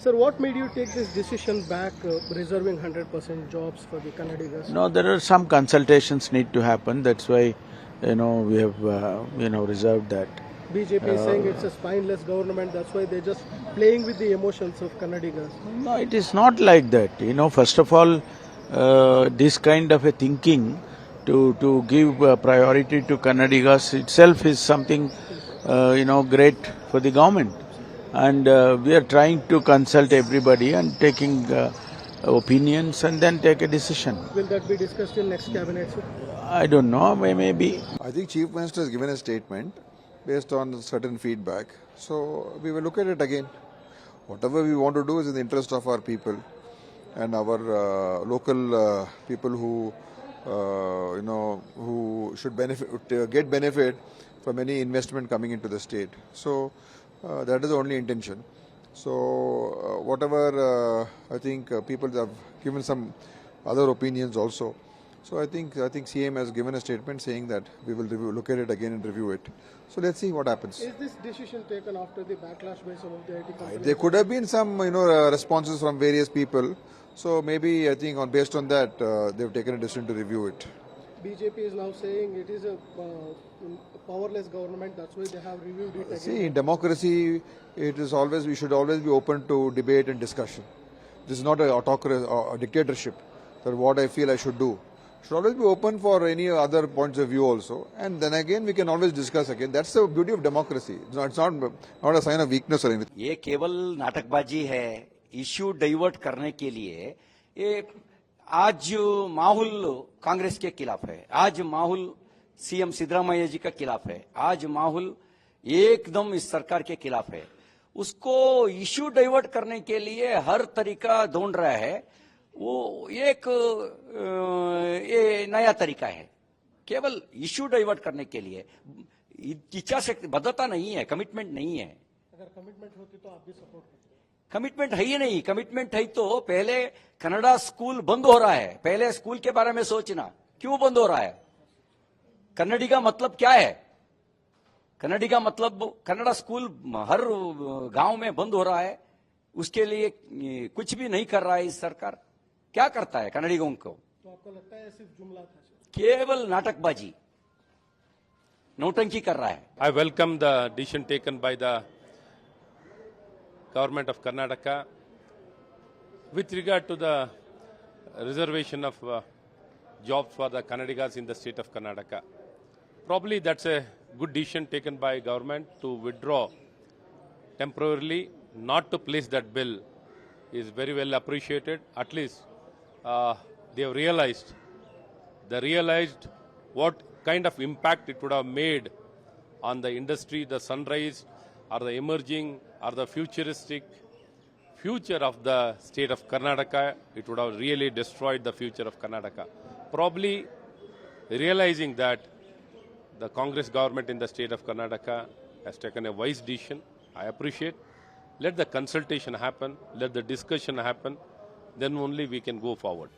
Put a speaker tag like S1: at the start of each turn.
S1: Sir, what made you take this decision back, reserving 100% jobs for the Kannadigas?
S2: No, there are some consultations need to happen. That's why, we have, reserved that.
S1: BJP is saying it's a spineless government, that's why they're just playing with the emotions of Kannadigas.
S2: No, it is not like that. First of all, this kind of a thinking to give priority to Kannadigas itself is something, great for the government. And we are trying to consult everybody and taking opinions and then take a decision.
S1: Will that be discussed in next cabinet, sir?
S2: I don't know, maybe.
S3: I think Chief Minister has given a statement based on certain feedback. So we will look at it again. Whatever we want to do is in the interest of our people and our local people who, who should get benefit from any investment coming into the state. So that is the only intention. So whatever I think people have given some other opinions also. So I think CM has given a statement saying that we will look at it again and review it. So let's see what happens.
S1: Is this decision taken after the backlash by some of the IT companies?
S3: There could have been some responses from various people. So maybe I think based on that they've taken a decision to review it.
S1: BJP is now saying it is a powerless government, that's why they have reviewed it again.
S3: See, in democracy, we should always be open to debate and discussion. This is not a autocracy or a dictatorship. That what I feel I should do. Should always be open for any other points of view also, and then again we can always discuss again. That's the beauty of democracy. It's not a sign of weakness or anything.
S4: ये केवल नाटकबाजी है, issue divert करने के लिए. ये आज माहौल कांग्रेस के खिलाफ है, आज माहौल सीएम सिद्धरामैया जी के खिलाफ है, आज माहौल एकदम इस सरकार के खिलाफ है. उसको इश्यू डाइवर्ट करने के लिए हर तरीका ढूंढ रहा है. वो एक ये नया तरीका है, केवल इश्यू डाइवर्ट करने के लिए. इच्छा से बद्धता नहीं है, कमिटमेंट नहीं है.
S1: अगर कमिटमेंट होती तो आप भी सपोर्ट करते.
S4: कमिटमेंट है ही नहीं. कमिटमेंट है तो पहले कनाडा स्कूल बंद हो रहा है, पहले स्कूल के बारे में सोचना. क्यों बंद हो रहा है? कन्नड़ी का मतलब क्या है? कन्नड़ी का मतलब कन्नड़ा स्कूल हर गांव में बंद हो रहा है. उसके लिए कुछ भी नहीं कर रहा है इस सरकार. क्या करता है कन्नड़ियों को?
S1: तो आपको लगता है सिर्फ जुमला था?
S4: केवल नाटकबाजी, नौटंकी कर रहा है.
S5: I welcome the decision taken by the government of Karnataka with regard to the reservation of jobs for the Kannadigas in the state of Karnataka. Probably that's a good decision taken by government to withdraw temporarily, not to place that bill is very well appreciated. At least they have realized what kind of impact it would have made on the industry, the sunrise, or the emerging, or the futuristic future of the state of Karnataka. It would have really destroyed the future of Karnataka. Probably realizing that the Congress government in the state of Karnataka has taken a wise decision. I appreciate. Let the consultation happen, let the discussion happen, then only we can go forward.